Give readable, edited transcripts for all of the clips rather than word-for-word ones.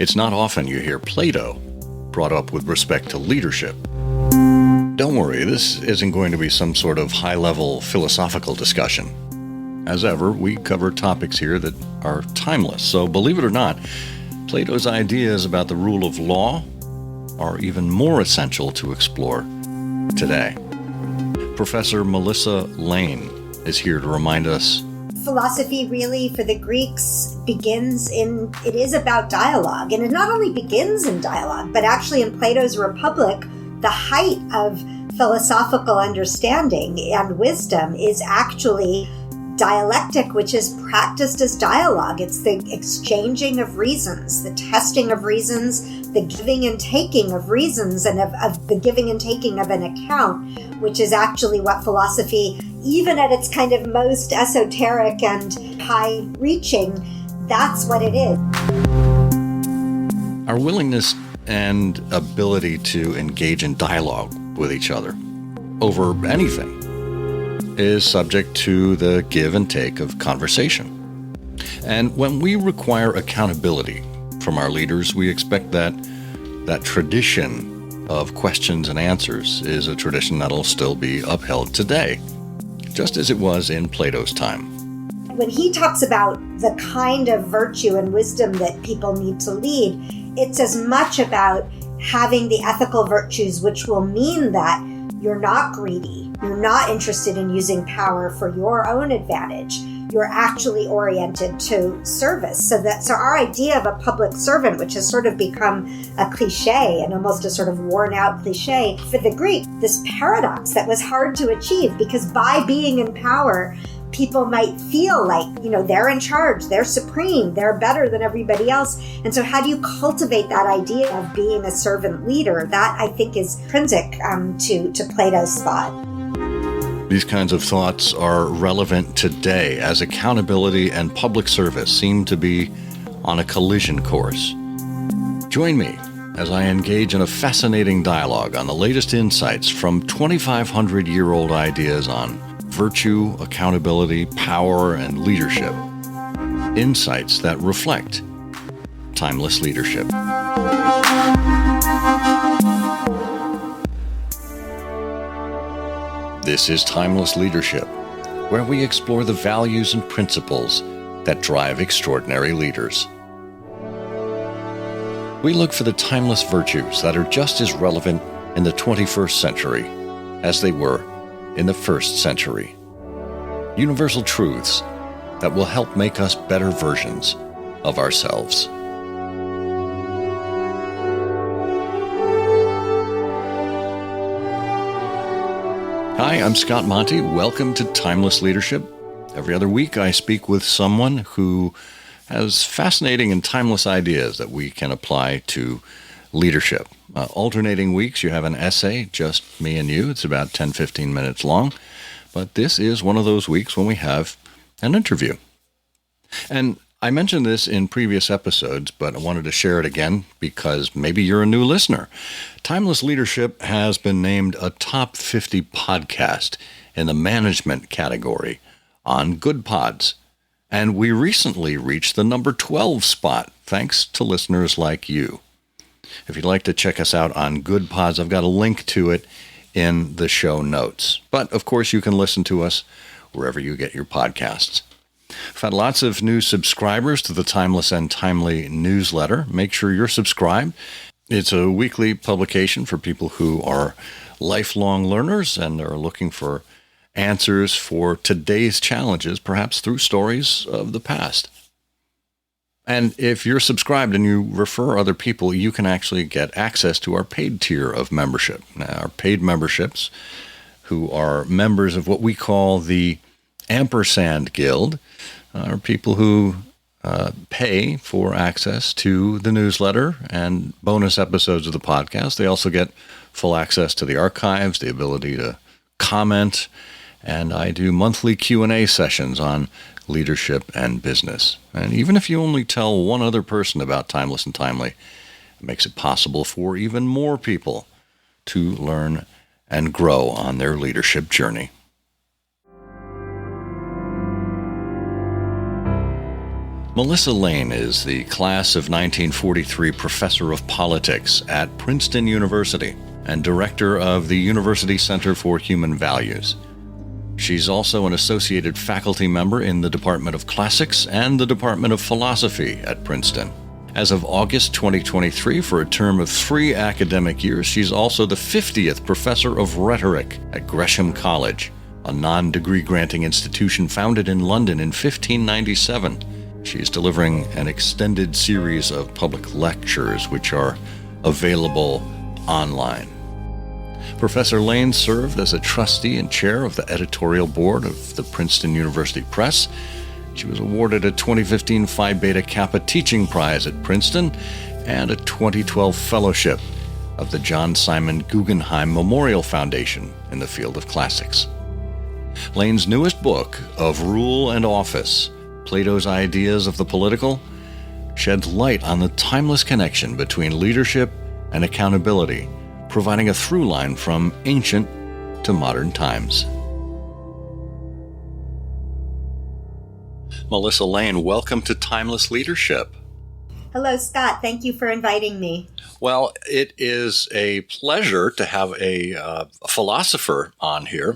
It's not often you hear Plato brought up with respect to leadership. Don't worry, this isn't going to be some sort of high-level philosophical discussion. As ever, we cover topics here that are timeless, so believe it or not, Plato's ideas about the rule of law are even more essential to explore today. Professor Melissa Lane is here to remind us. Philosophy really, for the Greeks, it is about dialogue. And it not only begins in dialogue, but actually in Plato's Republic, the height of philosophical understanding and wisdom is actually dialectic, which is practiced as dialogue. It's the exchanging of reasons, the testing of reasons, the giving and taking of reasons, and of the giving and taking of an account, which is actually what philosophy, even at its kind of most esoteric and high-reaching, that's what it is. Our willingness and ability to engage in dialogue with each other over anything is subject to the give and take of conversation. And when we require accountability from our leaders, we expect that tradition of questions and answers is a tradition that'll still be upheld today, just as it was in Plato's time. When he talks about the kind of virtue and wisdom that people need to lead, it's as much about having the ethical virtues, which will mean that you're not greedy, you're not interested in using power for your own advantage. You're actually oriented to service. So our idea of a public servant, which has sort of become a cliche and almost a sort of worn out cliche for the Greek, this paradox that was hard to achieve because by being in power, people might feel like, they're in charge, they're supreme, they're better than everybody else. And so how do you cultivate that idea of being a servant leader? That, I think, is intrinsic to Plato's thought. These kinds of thoughts are relevant today as accountability and public service seem to be on a collision course. Join me as I engage in a fascinating dialogue on the latest insights from 2,500-year-old ideas on virtue, accountability, power, and leadership. Insights that reflect timeless leadership. This is Timeless Leadership, where we explore the values and principles that drive extraordinary leaders. We look for the timeless virtues that are just as relevant in the 21st century as they were in the first century. Universal truths that will help make us better versions of ourselves. Hi, I'm Scott Monty. Welcome to Timeless Leadership. Every other week I speak with someone who has fascinating and timeless ideas that we can apply to leadership. Alternating weeks, you have an essay, just me and you. It's about 10-15 minutes long. But this is one of those weeks when we have an interview. And I mentioned this in previous episodes, but I wanted to share it again because maybe you're a new listener. Timeless Leadership has been named a top 50 podcast in the management category on Good Pods. And we recently reached the number 12 spot, thanks to listeners like you. If you'd like to check us out on Good Pods, I've got a link to it in the show notes. But, of course, you can listen to us wherever you get your podcasts. We've had lots of new subscribers to the Timeless and Timely newsletter. Make sure you're subscribed. It's a weekly publication for people who are lifelong learners and are looking for answers for today's challenges, perhaps through stories of the past. And if you're subscribed and you refer other people, you can actually get access to our paid tier of membership. Now, our paid memberships, who are members of what we call the Ampersand Guild, are people who pay for access to the newsletter and bonus episodes of the podcast. They also get full access to the archives, the ability to comment, and I do monthly Q&A sessions on leadership and business. And even if you only tell one other person about Timeless and Timely, it makes it possible for even more people to learn and grow on their leadership journey. Melissa Lane is the class of 1943 professor of politics at Princeton University and director of the University Center for Human Values. She's also an associated faculty member in the Department of Classics and the Department of Philosophy at Princeton. As of August 2023, for a term of 3 academic years, she's also the 50th professor of rhetoric at Gresham College, a non-degree granting institution founded in London in 1597. She's delivering an extended series of public lectures which are available online. Professor Lane served as a trustee and chair of the editorial board of the Princeton University Press. She was awarded a 2015 Phi Beta Kappa Teaching Prize at Princeton and a 2012 fellowship of the John Simon Guggenheim Memorial Foundation in the field of classics. Lane's newest book, Of Rule and Office, Plato's Ideas of the Political, sheds light on the timeless connection between leadership and accountability, providing a through line from ancient to modern times. Melissa Lane, welcome to Timeless Leadership. Hello, Scott. Thank you for inviting me. Well, it is a pleasure to have a philosopher on here.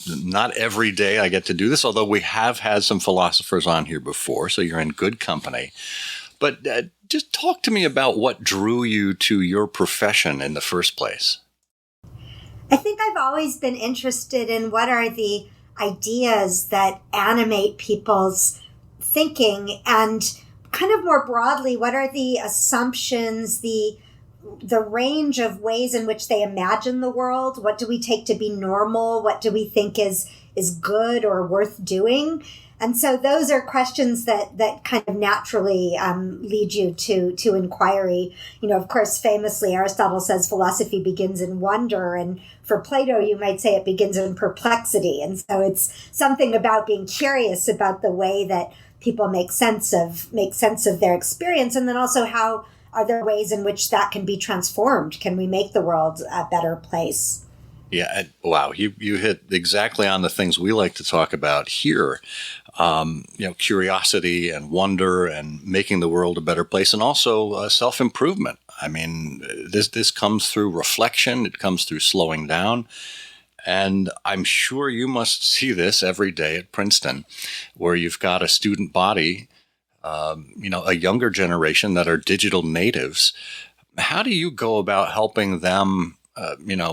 Not every day I get to do this, although we have had some philosophers on here before, so you're in good company. But just talk to me about what drew you to your profession in the first place. I think I've always been interested in what are the ideas that animate people's thinking, and kind of more broadly, what are the assumptions, the range of ways in which they imagine the world? What do we take to be normal? What do we think is good or worth doing? And so those are questions that kind of naturally lead you to inquiry. You know, of course, famously, Aristotle says philosophy begins in wonder. And for Plato, you might say it begins in perplexity. And so it's something about being curious about the way that people make sense of their experience. And then also, how are there ways in which that can be transformed? Can we make the world a better place? Yeah, wow, you hit exactly on the things we like to talk about here. Curiosity and wonder and making the world a better place, and also self-improvement. I mean, this comes through reflection. It comes through slowing down. And I'm sure you must see this every day at Princeton, where you've got a student body, a younger generation that are digital natives. How do you go about helping them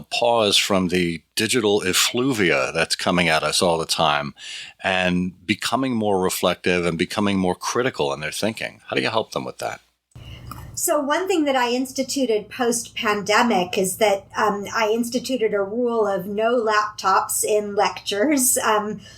pause from the digital effluvia that's coming at us all the time and becoming more reflective and becoming more critical in their thinking? How do you help them with that? So one thing that I instituted post-pandemic is that I instituted a rule of no laptops in lectures,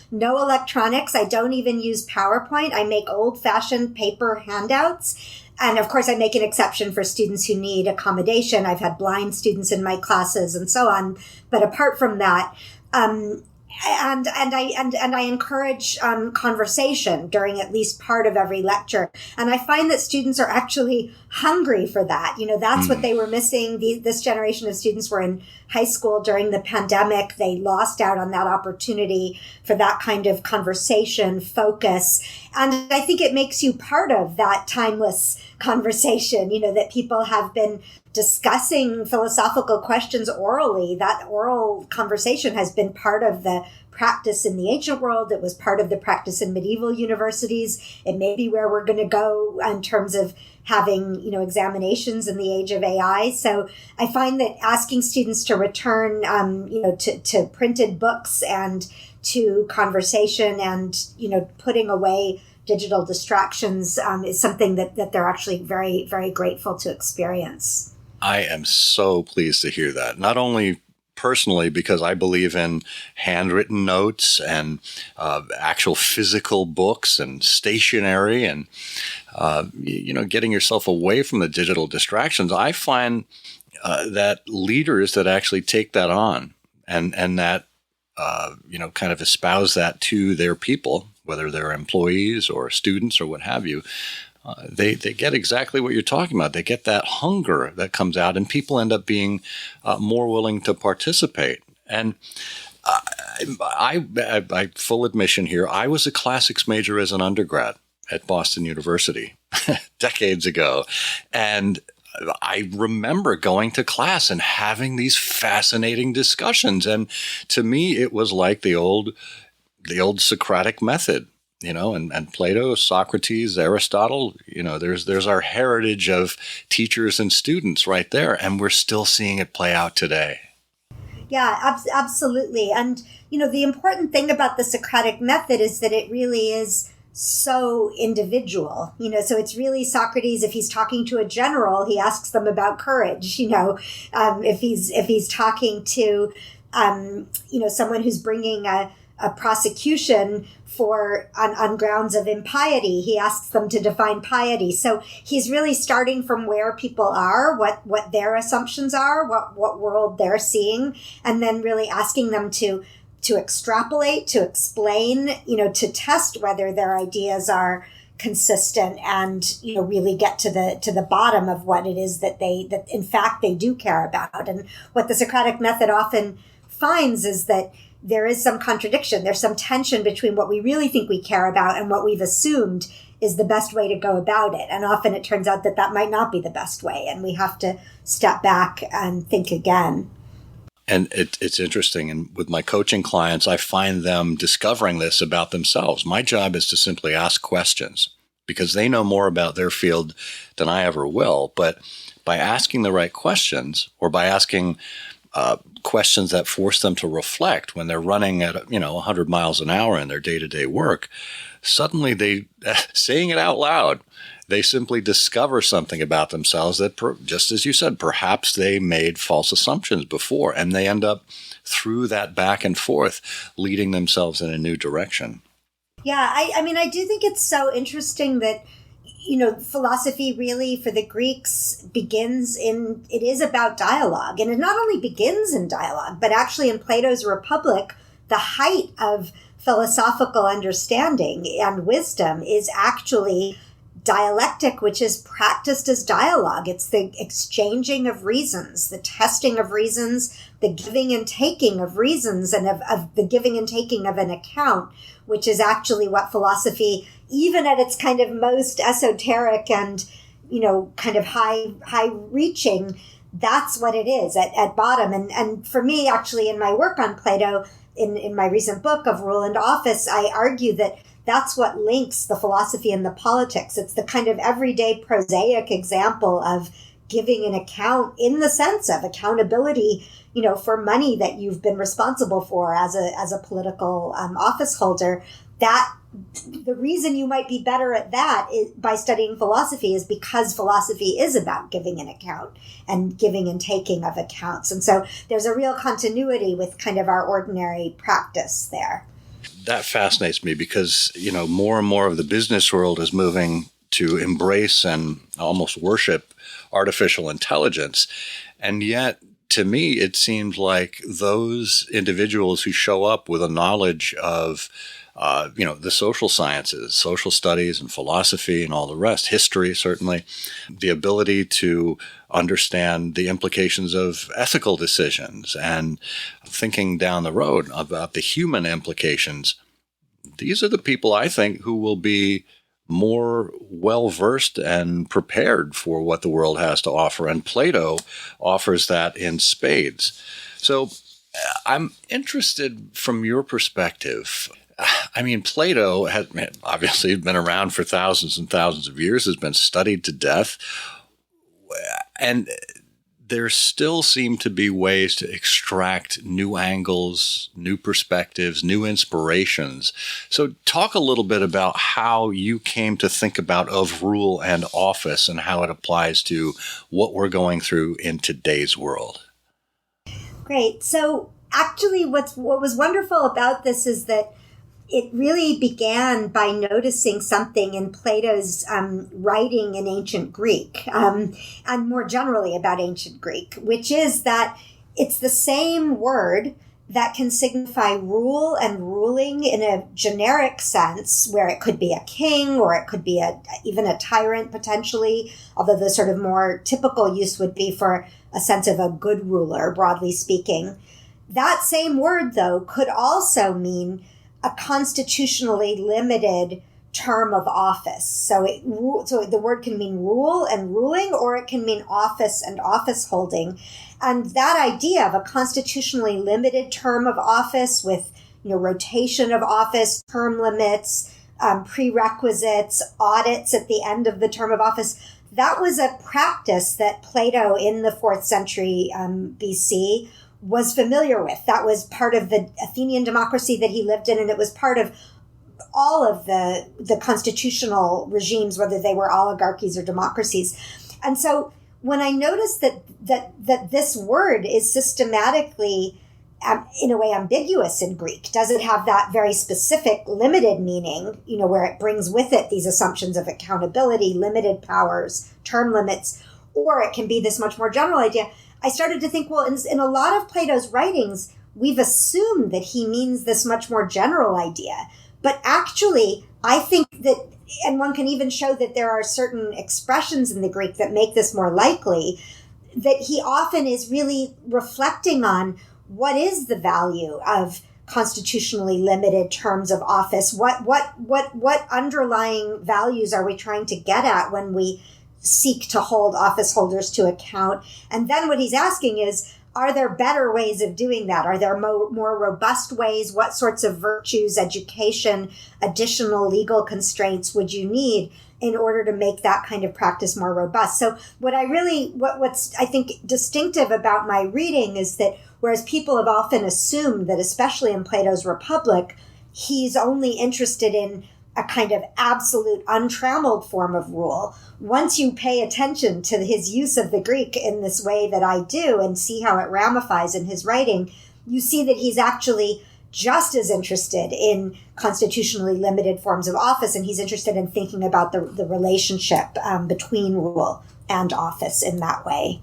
no electronics. I don't even use PowerPoint. I make old-fashioned paper handouts. And of course, I make an exception for students who need accommodation. I've had blind students in my classes and so on. But apart from that, and I encourage conversation during at least part of every lecture. And I find that students are actually hungry for that. You know, that's what they were missing. This generation of students were in high school during the pandemic. They lost out on that opportunity for that kind of conversation, focus. And I think it makes you part of that timeless conversation, that people have been discussing philosophical questions orally. That oral conversation has been part of the practice in the ancient world. It was part of the practice in medieval universities. It may be where we're going to go in terms of having, examinations in the age of AI. So I find that asking students to return, to printed books and to conversation and, putting away digital distractions is something that they're actually very, very grateful to experience. I am so pleased to hear that. Not only personally, because I believe in handwritten notes and actual physical books and stationery and, getting yourself away from the digital distractions. I find that leaders that actually take that on and that, kind of espouse that to their people, whether they're employees or students or what have you, they get exactly what you're talking about. They get that hunger that comes out, and people end up being more willing to participate. And I full admission here, I was a classics major as an undergrad. at Boston University decades ago. And I remember going to class and having these fascinating discussions. And to me, it was like the old Socratic method, and Plato, Socrates, Aristotle, there's our heritage of teachers and students right there. And we're still seeing it play out today. Yeah, absolutely. And, the important thing about the Socratic method is that it really is so individual, so it's really Socrates. If he's talking to a general, he asks them about courage, if he's talking to, someone who's bringing a prosecution on grounds of impiety, he asks them to define piety. So he's really starting from where people are, what their assumptions are, what world they're seeing, and then really asking them to extrapolate, to explain, to test whether their ideas are consistent and, really get to the bottom of what it is that in fact they do care about. And what the Socratic method often finds is that there is some contradiction. There's some tension between what we really think we care about and what we've assumed is the best way to go about it. And often it turns out that might not be the best way, and we have to step back and think again. And it's interesting. And with my coaching clients, I find them discovering this about themselves. My job is to simply ask questions because they know more about their field than I ever will. But by asking the right questions, or by asking questions that force them to reflect when they're running at 100 miles an hour in their day-to-day work, suddenly they saying it out loud, they simply discover something about themselves that, just as you said, perhaps they made false assumptions before, and they end up through that back and forth leading themselves in a new direction. Yeah, I do think it's so interesting that philosophy really for the Greeks it is about dialogue. And it not only begins in dialogue, but actually in Plato's Republic, the height of philosophical understanding and wisdom is actually dialectic, which is practiced as dialogue. It's the exchanging of reasons, the testing of reasons, the giving and taking of reasons, and of the giving and taking of an account, which is actually what philosophy, even at its kind of most esoteric and, kind of high reaching, that's what it is at bottom. And for me, actually, in my work on Plato, in my recent book of Rule and Office, I argue that that's what links the philosophy and the politics. It's the kind of everyday prosaic example of giving an account in the sense of accountability, for money that you've been responsible for as a political office holder. That the reason you might be better at that by studying philosophy is because philosophy is about giving an account and giving and taking of accounts. And so there's a real continuity with kind of our ordinary practice there. That fascinates me because, more and more of the business world is moving to embrace and almost worship artificial intelligence. And yet, to me, it seems like those individuals who show up with a knowledge of the social sciences, social studies and philosophy and all the rest, history, certainly, the ability to understand the implications of ethical decisions and thinking down the road about the human implications. These are the people, I think, who will be more well-versed and prepared for what the world has to offer. And Plato offers that in spades. So I'm interested from your perspective. Plato has obviously been around for thousands and thousands of years, has been studied to death, and there still seem to be ways to extract new angles, new perspectives, new inspirations. So talk a little bit about how you came to think about of Rule and Office and how it applies to what we're going through in today's world. Great. So actually what was wonderful about this is that it really began by noticing something in Plato's writing in ancient Greek, and more generally about ancient Greek, which is that it's the same word that can signify rule and ruling in a generic sense, where it could be a king or it could be even a tyrant potentially, although the sort of more typical use would be for a sense of a good ruler, broadly speaking. That same word, though, could also mean a constitutionally limited term of office. So the word can mean rule and ruling, or it can mean office and office holding. And that idea of a constitutionally limited term of office with, rotation of office, term limits, prerequisites, audits at the end of the term of office, that was a practice that Plato in the 4th century BC was familiar with. That was part of the Athenian democracy that he lived in, and it was part of all of the constitutional regimes, whether they were oligarchies or democracies. And so when I noticed that this word is systematically, in a way, ambiguous in Greek, does it have that very specific limited meaning, where it brings with it these assumptions of accountability, limited powers, term limits, or it can be this much more general idea. I started to think, well, in a lot of Plato's writings, we've assumed that he means this much more general idea. But actually, I think that, and one can even show that there are certain expressions in the Greek that make this more likely, that he often is really reflecting on what is the value of constitutionally limited terms of office. What underlying values are we trying to get at when we seek to hold office holders to account? And then what he's asking is, are there better ways of doing that? Are there more robust ways? What sorts of virtues, education, additional legal constraints would you need in order to make that kind of practice more robust? So what's I think distinctive about my reading is that whereas people have often assumed that, especially in Plato's Republic, he's only interested in a kind of absolute untrammeled form of rule. Once you pay attention to his use of the Greek in this way that I do and see how it ramifies in his writing, you see that he's actually just as interested in constitutionally limited forms of office, and he's interested in thinking about the relationship between rule and office in that way.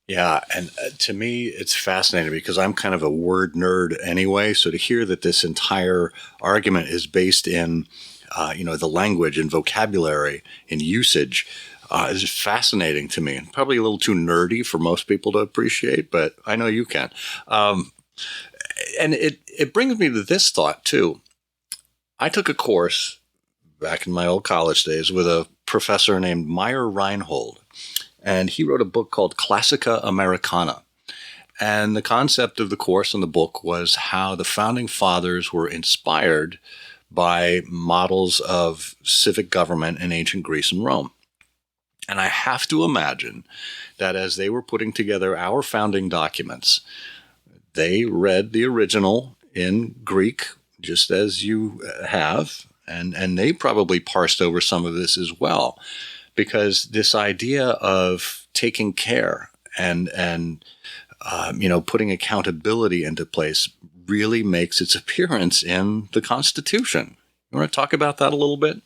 Yeah, and to me, it's fascinating because I'm kind of a word nerd anyway. So to hear that this entire argument is based in, the language and vocabulary and usage is fascinating to me. And probably a little too nerdy for most people to appreciate, but I know you can. And it brings me to this thought too. I took a course back in my old college days with a professor named Meyer Reinhold. And he wrote a book called Classica Americana. And the concept of the course in the book was how the founding fathers were inspired by models of civic government in ancient Greece and Rome. And I have to imagine that as they were putting together our founding documents, they read the original in Greek, just as you have, and they probably parsed over some of this as well. Because this idea of taking care and putting accountability into place really makes its appearance in the Constitution. You want to talk about that a little bit?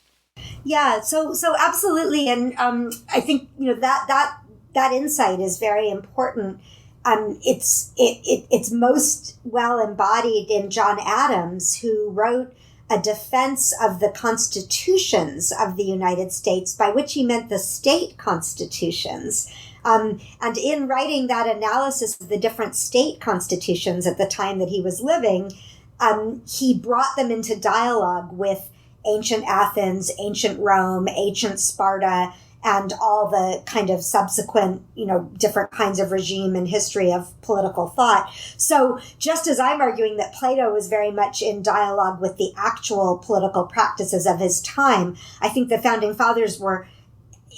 Yeah, so absolutely, and I think that insight is very important. It's most well embodied in John Adams, who wrote a defense of the constitutions of the United States, by which he meant the state constitutions. And in writing that analysis of the different state constitutions at the time that he was living, he brought them into dialogue with ancient Athens, ancient Rome, ancient Sparta, and all the kind of subsequent, different kinds of regime and history of political thought. So just as I'm arguing that Plato was very much in dialogue with the actual political practices of his time, I think the founding fathers were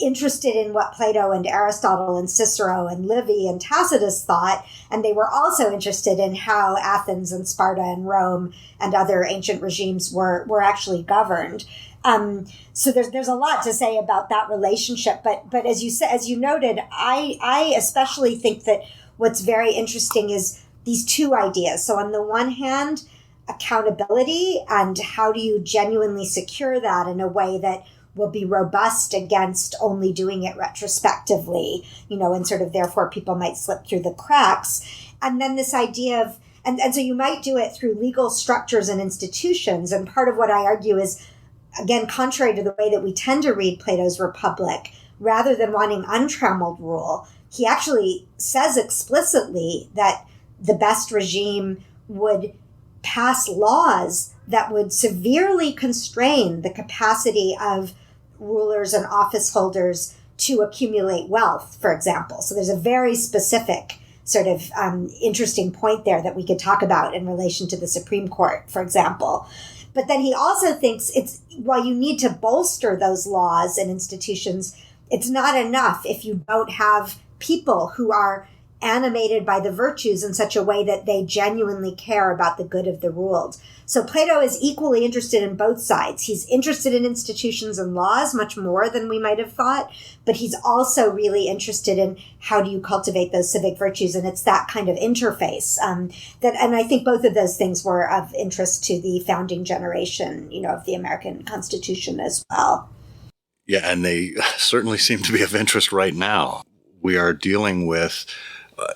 interested in what Plato and Aristotle and Cicero and Livy and Tacitus thought, and they were also interested in how Athens and Sparta and Rome and other ancient regimes were actually governed. So there's a lot to say about that relationship, but as you noted, I especially think that what's very interesting is these two ideas. So on the one hand, accountability, and how do you genuinely secure that in a way that will be robust against only doing it retrospectively, and sort of therefore people might slip through the cracks. And then this idea of, and so you might do it through legal structures and institutions. And part of what I argue is, again, contrary to the way that we tend to read Plato's Republic, rather than wanting untrammeled rule, he actually says explicitly that the best regime would pass laws that would severely constrain the capacity of rulers and office holders to accumulate wealth, for example. So there's a very specific sort of interesting point there that we could talk about in relation to the Supreme Court, for example. But then he also thinks while you need to bolster those laws and institutions, it's not enough if you don't have people who are animated by the virtues in such a way that they genuinely care about the good of the ruled. So Plato is equally interested in both sides. He's interested in institutions and laws much more than we might have thought, but he's also really interested in how do you cultivate those civic virtues, and it's that kind of interface. And I think both of those things were of interest to the founding generation, of the American Constitution as well. Yeah, and they certainly seem to be of interest right now. We are dealing with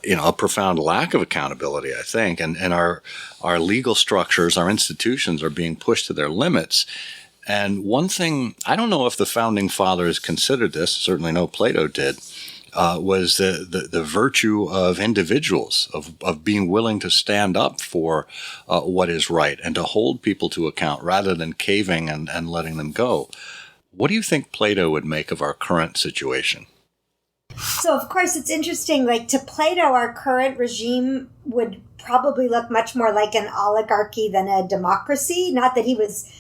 a profound lack of accountability, I think, and our legal structures, our institutions are being pushed to their limits. And one thing, I don't know if the founding fathers considered this, certainly no Plato did, was the virtue of individuals, of being willing to stand up for what is right and to hold people to account rather than caving and letting them go. What do you think Plato would make of our current situation? So, of course, it's interesting, to Plato, our current regime would probably look much more like an oligarchy than a democracy. Not that he was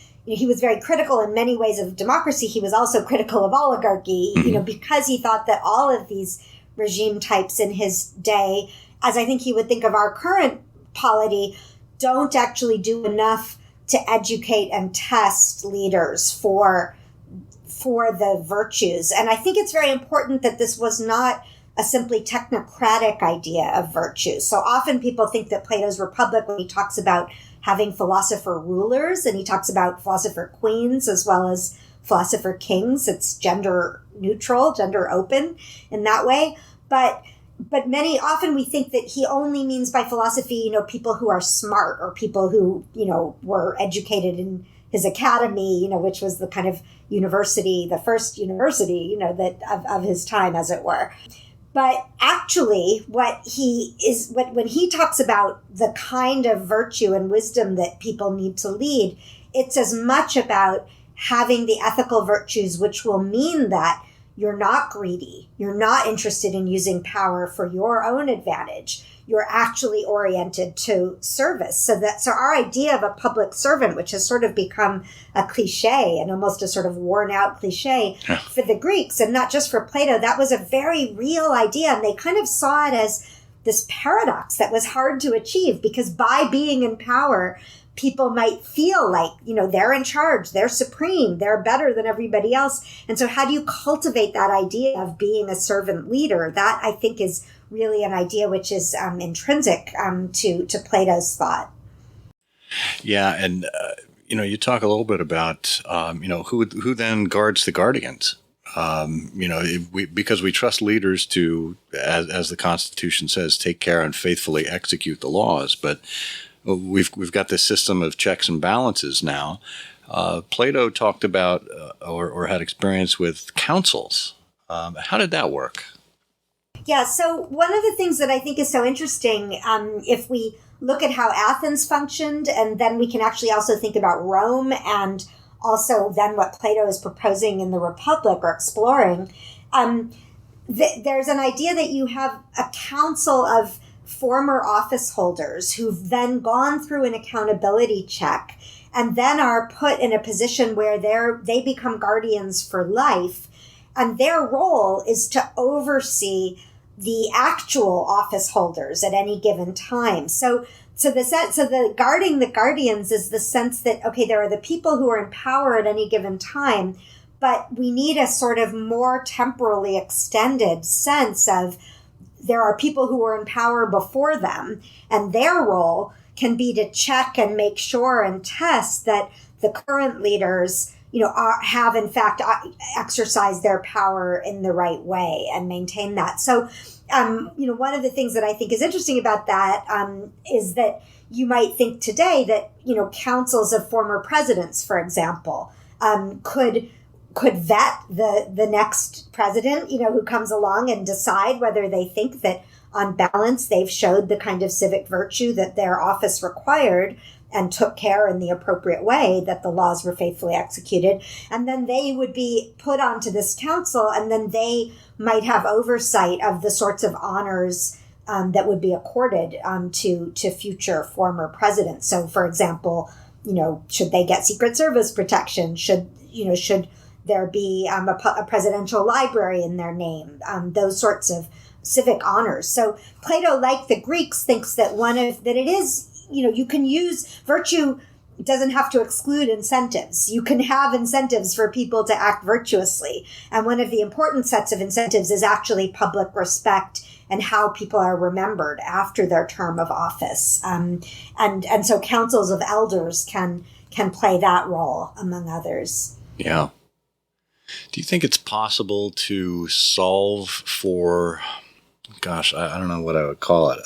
very critical in many ways of democracy. He was also critical of oligarchy, because he thought that all of these regime types in his day, as I think he would think of our current polity, don't actually do enough to educate and test leaders for the virtues. And I think it's very important that this was not a simply technocratic idea of virtue. So often people think that Plato's Republic, when he talks about having philosopher rulers, and he talks about philosopher queens as well as philosopher kings, it's gender neutral, gender open in that way. But often we think that he only means by philosophy, people who are smart or people who, were educated in his academy, which was the kind of university, the first university, that of his time, as it were. But actually, when he talks about the kind of virtue and wisdom that people need to lead, it's as much about having the ethical virtues, which will mean that you're not greedy, you're not interested in using power for your own advantage. You're actually oriented to service. So our idea of a public servant, which has sort of become a cliche and almost a sort of worn out cliche for the Greeks, and not just for Plato, that was a very real idea. And they kind of saw it as this paradox that was hard to achieve, because by being in power, people might feel like, they're in charge, they're supreme, they're better than everybody else. And so how do you cultivate that idea of being a servant leader? That, I think, is really an idea which is intrinsic to Plato's thought. Yeah, and you talk a little bit about who then guards the guardians. Because we trust leaders to, as the Constitution says, take care and faithfully execute the laws. But we've got this system of checks and balances now. Plato talked about or had experience with councils. How did that work? Yeah, so one of the things that I think is so interesting, if we look at how Athens functioned, and then we can actually also think about Rome, and also then what Plato is proposing in the Republic or exploring, there's an idea that you have a council of former office holders who've then gone through an accountability check and then are put in a position where they become guardians for life. And their role is to oversee the actual office holders at any given time. So the guarding the guardians is the sense that, okay, there are the people who are in power at any given time, but we need a sort of more temporally extended sense of there are people who were in power before them, and their role can be to check and make sure and test that the current leaders have in fact exercised their power in the right way and maintain that. So, one of the things that I think is interesting about that is that you might think today that, councils of former presidents, for example, could vet the next president, who comes along and decide whether they think that on balance they've showed the kind of civic virtue that their office required. and took care in the appropriate way that the laws were faithfully executed. And then they would be put onto this council, and then they might have oversight of the sorts of honors that would be accorded to future former presidents. So, for example, should they get Secret Service protection? Should there be a presidential library in their name? Those sorts of civic honors. So Plato, like the Greeks, thinks that it is, you can use virtue. Doesn't have to exclude incentives. You can have incentives for people to act virtuously. And one of the important sets of incentives is actually public respect and how people are remembered after their term of office. And so councils of elders can play that role, among others. Yeah. Do you think it's possible to solve for, I don't know what I would call it,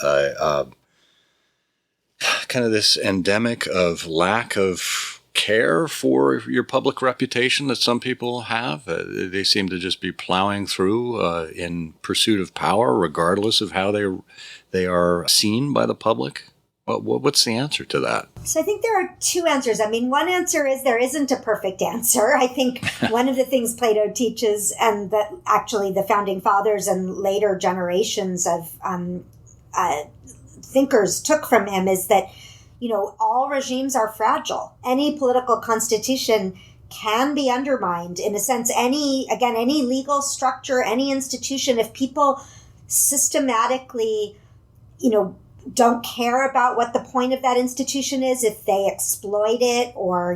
kind of this endemic of lack of care for your public reputation that some people have? They seem to just be plowing through in pursuit of power, regardless of how they are seen by the public. What's the answer to that? So I think there are two answers. I mean, one answer is there isn't a perfect answer. I think one of the things Plato teaches, and that actually the founding fathers and later generations of thinkers took from him, is that, all regimes are fragile. Any political constitution can be undermined. In a sense, any legal structure, any institution, if people systematically, don't care about what the point of that institution is, if they exploit it or,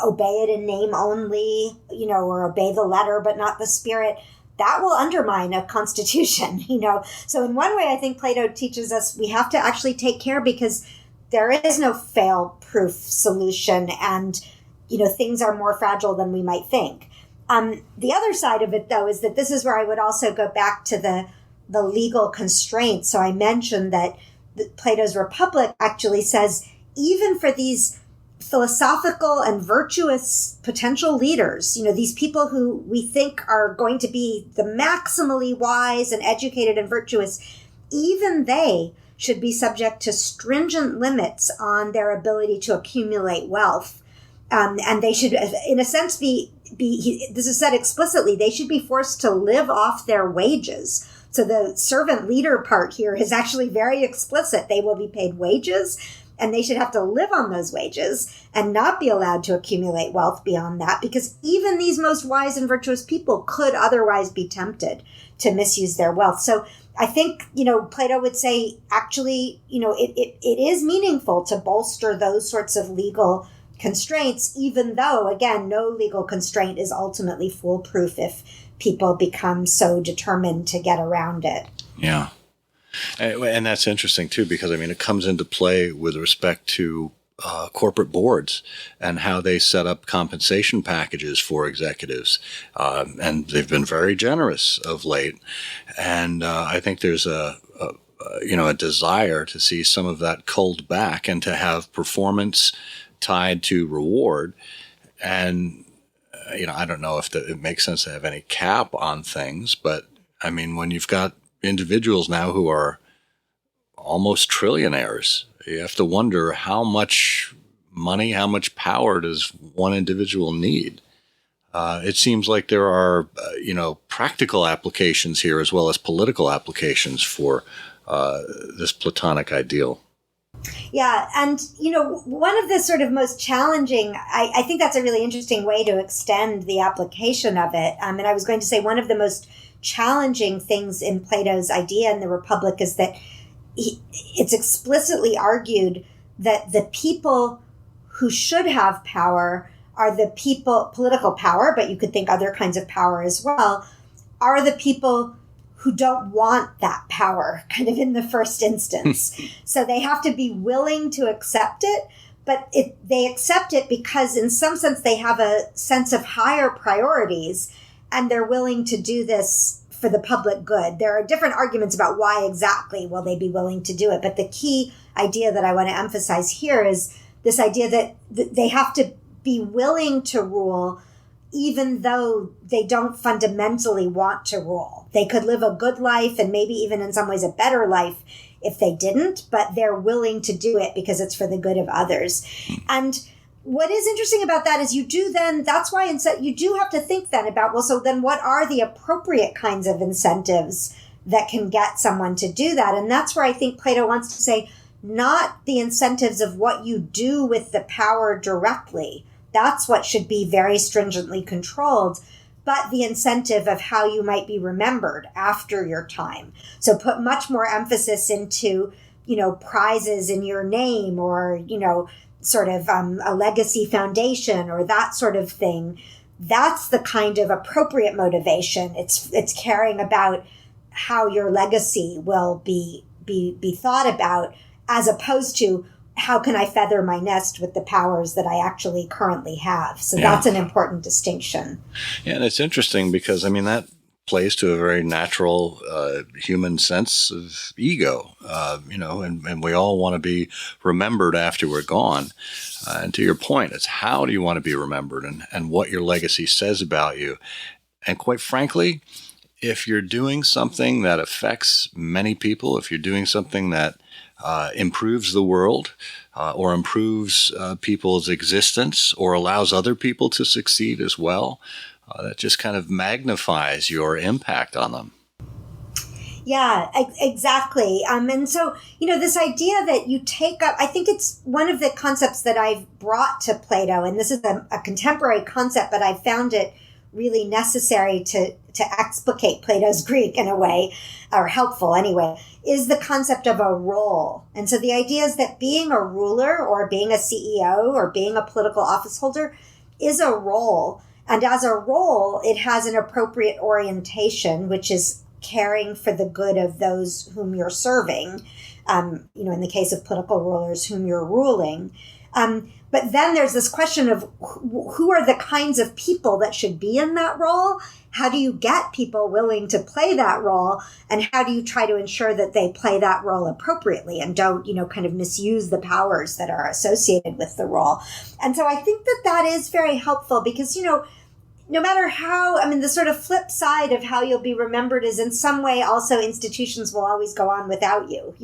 obey it in name only, or obey the letter but not the spirit, that will undermine a constitution, So in one way, I think Plato teaches us we have to actually take care, because there is no fail-proof solution, and, things are more fragile than we might think. The other side of it, though, is that this is where I would also go back to the legal constraints. So I mentioned that Plato's Republic actually says, even for these philosophical and virtuous potential leaders, these people who we think are going to be the maximally wise and educated and virtuous, even they should be subject to stringent limits on their ability to accumulate wealth. And they should, in a sense, this is said explicitly, they should be forced to live off their wages. So the servant leader part here is actually very explicit. They will be paid wages, and they should have to live on those wages and not be allowed to accumulate wealth beyond that, because even these most wise and virtuous people could otherwise be tempted to misuse their wealth. So I think, Plato would say, actually, it is meaningful to bolster those sorts of legal constraints, even though, again, no legal constraint is ultimately foolproof if people become so determined to get around it. Yeah. And that's interesting, too, because, it comes into play with respect to corporate boards and how they set up compensation packages for executives. And they've been very generous of late. And I think there's a desire to see some of that culled back and to have performance tied to reward. And, I don't know if it makes sense to have any cap on things, but when you've got individuals now who are almost trillionaires, you have to wonder how much money, how much power does one individual need? It seems like there are, practical applications here as well as political applications for this Platonic ideal. Yeah. And, one of the sort of most challenging, I think that's a really interesting way to extend the application of it. And I was going to say one of the most challenging things in Plato's idea in the Republic is that it's explicitly argued that the people who should have power are the people, political power, but you could think other kinds of power as well, are the people who don't want that power kind of in the first instance. So they have to be willing to accept it, but they accept it because in some sense they have a sense of higher priorities and they're willing to do this for the public good. There are different arguments about why exactly will they be willing to do it. But the key idea that I want to emphasize here is this idea that they have to be willing to rule even though they don't fundamentally want to rule. They could live a good life and maybe even in some ways a better life if they didn't, but they're willing to do it because it's for the good of others. And what is interesting about that is that's why you do have to think then about, well, so then what are the appropriate kinds of incentives that can get someone to do that? And that's where I think Plato wants to say, not the incentives of what you do with the power directly. That's what should be very stringently controlled, but the incentive of how you might be remembered after your time. So put much more emphasis into, prizes in your name, or, sort of a legacy foundation or that sort of thing. That's the kind of appropriate motivation. It's caring about how your legacy will be thought about, as opposed to how can I feather my nest with the powers that I actually currently have. So that's an important distinction. Yeah, and it's interesting because, that plays to a very natural human sense of ego, and we all want to be remembered after we're gone. And to your point, it's how do you want to be remembered and what your legacy says about you. And quite frankly, if you're doing something that affects many people, if you're doing something that improves the world or improves people's existence or allows other people to succeed as well, that just kind of magnifies your impact on them. Yeah, exactly. And so, this idea that you take up, I think it's one of the concepts that I've brought to Plato, and this is a contemporary concept, but I found it really necessary to explicate Plato's Greek in a way, or helpful anyway, is the concept of a role. And so the idea is that being a ruler or being a CEO or being a political office holder is a role. And as a role, it has an appropriate orientation, which is caring for the good of those whom you're serving, in the case of political rulers, whom you're ruling. But then there's this question of who are the kinds of people that should be in that role? How do you get people willing to play that role? And how do you try to ensure that they play that role appropriately and don't, kind of misuse the powers that are associated with the role? And so I think that is very helpful because, no matter how, the sort of flip side of how you'll be remembered is in some way also institutions will always go on without you.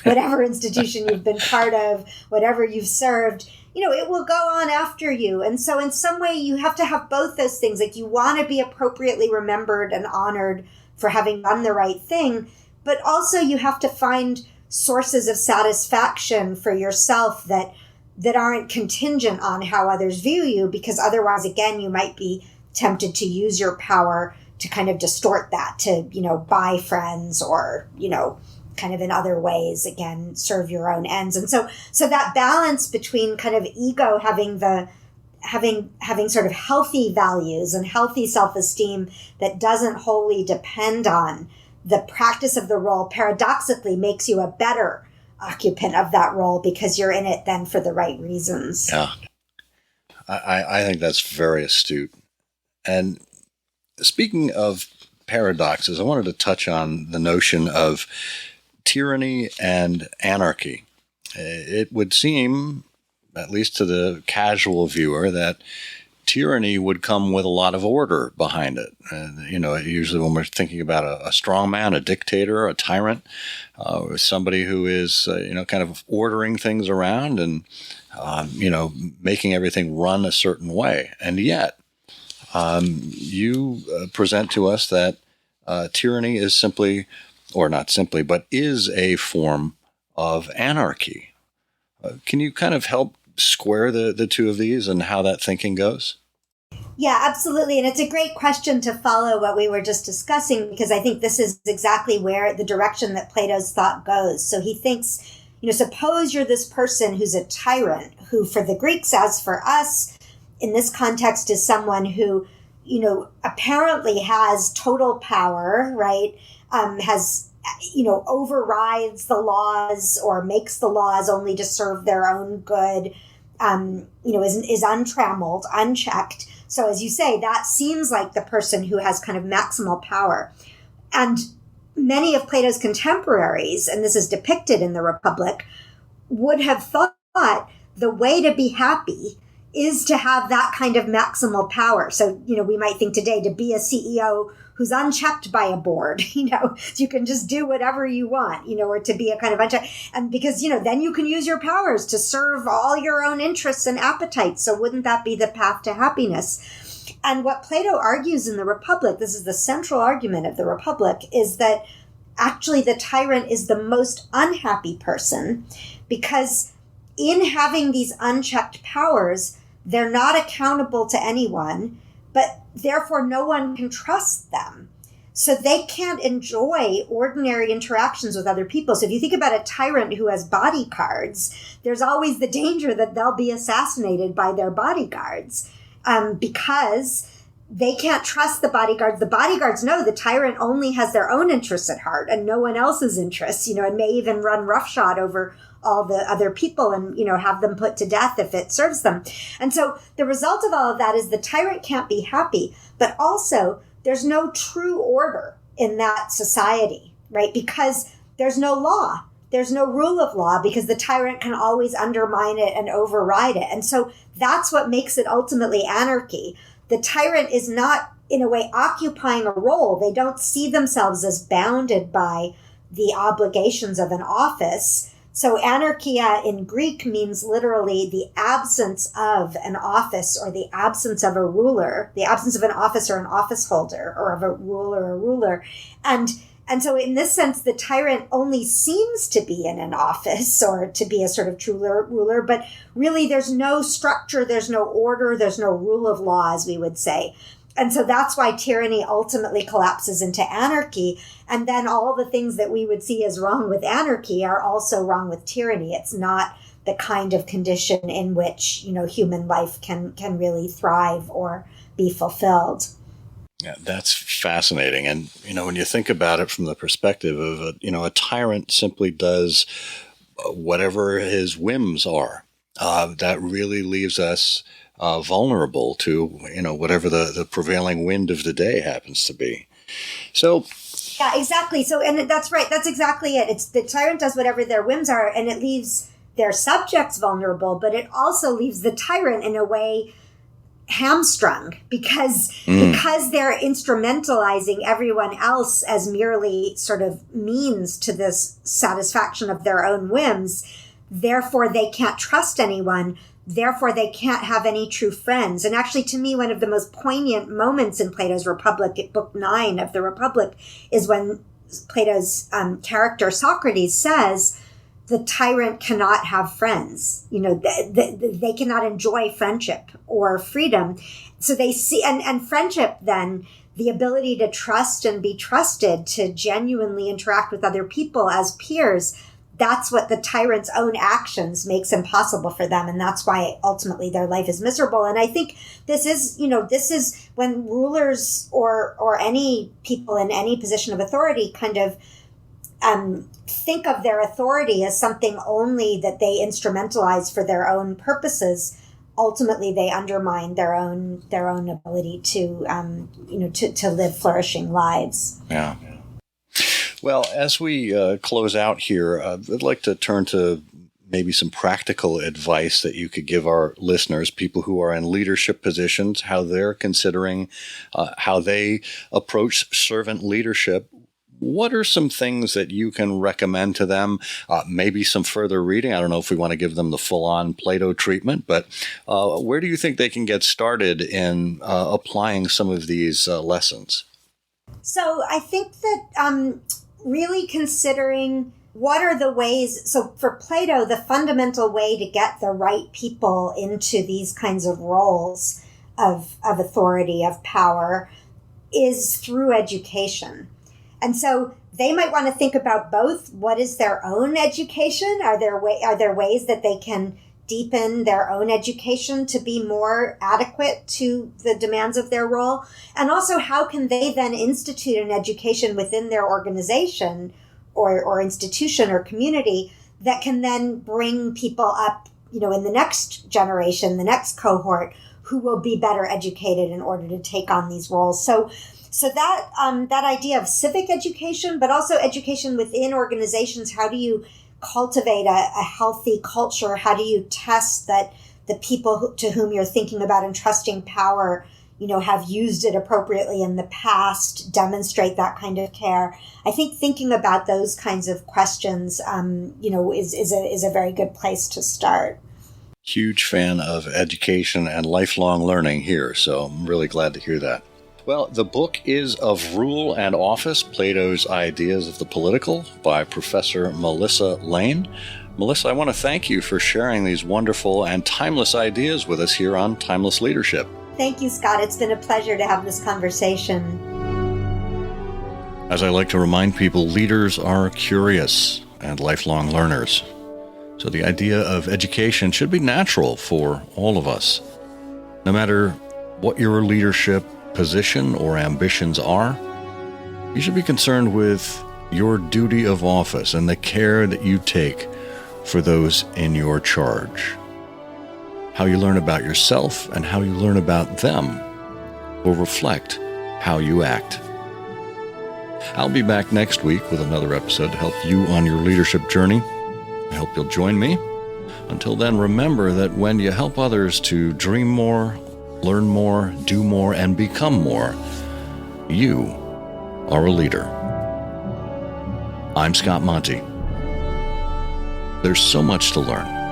Whatever institution you've been part of, whatever you've served, it will go on after you. And so in some way you have to have both those things. Like you want to be appropriately remembered and honored for having done the right thing, but also you have to find sources of satisfaction for yourself that aren't contingent on how others view you, because otherwise, again, you might be tempted to use your power to kind of distort that, to, buy friends or, kind of in other ways, again, serve your own ends. And so that balance between kind of ego having sort of healthy values and healthy self-esteem that doesn't wholly depend on the practice of the role, paradoxically makes you a better occupant of that role because you're in it then for the right reasons. Yeah. I think that's very astute. And speaking of paradoxes, I wanted to touch on the notion of tyranny and anarchy. It would seem, at least to the casual viewer, that tyranny would come with a lot of order behind it. Usually when we're thinking about a strong man, a dictator, a tyrant, somebody who is, kind of ordering things around and, making everything run a certain way. And yet, you present to us that tyranny is simply, or not simply, but is a form of anarchy. Can you kind of help square the two of these and how that thinking goes? Yeah, absolutely. And it's a great question to follow what we were just discussing, because I think this is exactly where the direction that Plato's thought goes. So he thinks, suppose you're this person who's a tyrant, who for the Greeks, as for us, in this context is someone who, apparently has total power, right? Has, overrides the laws or makes the laws only to serve their own good, is untrammeled, unchecked. So as you say, that seems like the person who has kind of maximal power. And many of Plato's contemporaries, and this is depicted in the Republic, would have thought the way to be happy is to have that kind of maximal power. So, we might think today to be a CEO who's unchecked by a board, so you can just do whatever you want, or to be a kind of unchecked. And because, then you can use your powers to serve all your own interests and appetites. So wouldn't that be the path to happiness? And what Plato argues in the Republic, this is the central argument of the Republic, is that actually the tyrant is the most unhappy person because in having these unchecked powers, they're not accountable to anyone, but therefore no one can trust them. So they can't enjoy ordinary interactions with other people. So if you think about a tyrant who has bodyguards, there's always the danger that they'll be assassinated by their bodyguards because they can't trust the bodyguards. The bodyguards know the tyrant only has their own interests at heart and no one else's interests, and may even run roughshod over all the other people and, have them put to death if it serves them. And so the result of all of that is the tyrant can't be happy, but also there's no true order in that society, right? Because there's no law. There's no rule of law because the tyrant can always undermine it and override it. And so that's what makes it ultimately anarchy. The tyrant is not, in a way, occupying a role. They don't see themselves as bounded by the obligations of an office. So anarchia in Greek means literally the absence of an office or the absence of a ruler, the absence of an office or an office holder or of a ruler. And so in this sense, the tyrant only seems to be in an office or to be a sort of true ruler, but really there's no structure, there's no order, there's no rule of law, as we would say. And so that's why tyranny ultimately collapses into anarchy. And then all the things that we would see as wrong with anarchy are also wrong with tyranny. It's not the kind of condition in which, human life can really thrive or be fulfilled. Yeah, that's fascinating. And, when you think about it from the perspective of, a tyrant simply does whatever his whims are. That really leaves us vulnerable to, whatever the prevailing wind of the day happens to be. So, yeah, exactly. So, and that's right. That's exactly it. It's the tyrant does whatever their whims are, and it leaves their subjects vulnerable, but it also leaves the tyrant in a way hamstrung because they're instrumentalizing everyone else as merely sort of means to this satisfaction of their own whims. Therefore, they can't trust anyone. Therefore, they can't have any true friends. And actually, to me, one of the most poignant moments in Plato's Republic, Book 9 of the Republic, is when Plato's character Socrates says, the tyrant cannot have friends. They cannot enjoy friendship or freedom. So they see, and friendship then, the ability to trust and be trusted, to genuinely interact with other people as peers, that's what the tyrant's own actions makes impossible for them. And that's why ultimately their life is miserable. And I think this is when rulers or any people in any position of authority kind of think of their authority as something only that they instrumentalize for their own purposes. Ultimately, they undermine their own ability to live flourishing lives. Yeah. Well, as we close out here, I'd like to turn to maybe some practical advice that you could give our listeners, people who are in leadership positions, how they're considering how they approach servant leadership. What are some things that you can recommend to them? Maybe some further reading. I don't know if we want to give them the full-on Plato treatment, but where do you think they can get started in applying some of these lessons? So I think that really considering what are the ways, so for Plato, the fundamental way to get the right people into these kinds of roles of authority, of power, is through education. And so they might want to think about both. What is their own education? Are there ways that they can deepen their own education to be more adequate to the demands of their role? And also, how can they then institute an education within their organization or institution or community that can then bring people up, in the next generation, the next cohort, who will be better educated in order to take on these roles? So that idea of civic education, but also education within organizations. How do you cultivate a healthy culture? How do you test that the people to whom you're thinking about entrusting power, have used it appropriately in the past, demonstrate that kind of care. I think thinking about those kinds of questions, is a very good place to start. Huge fan of education and lifelong learning here, so I'm really glad to hear that. Well, the book is Of Rule and Office, Plato's Ideas of the Political by Professor Melissa Lane. Melissa, I want to thank you for sharing these wonderful and timeless ideas with us here on Timeless Leadership. Thank you, Scott. It's been a pleasure to have this conversation. As I like to remind people, leaders are curious and lifelong learners. So the idea of education should be natural for all of us. No matter what your leadership position or ambitions are, you should be concerned with your duty of office and the care that you take for those in your charge. How you learn about yourself and how you learn about them will reflect how you act. I'll be back next week with another episode to help you on your leadership journey. I hope you'll join me. Until then, remember that when you help others to dream more, learn more, do more, and become more, you are a leader. I'm Scott Monty. There's so much to learn.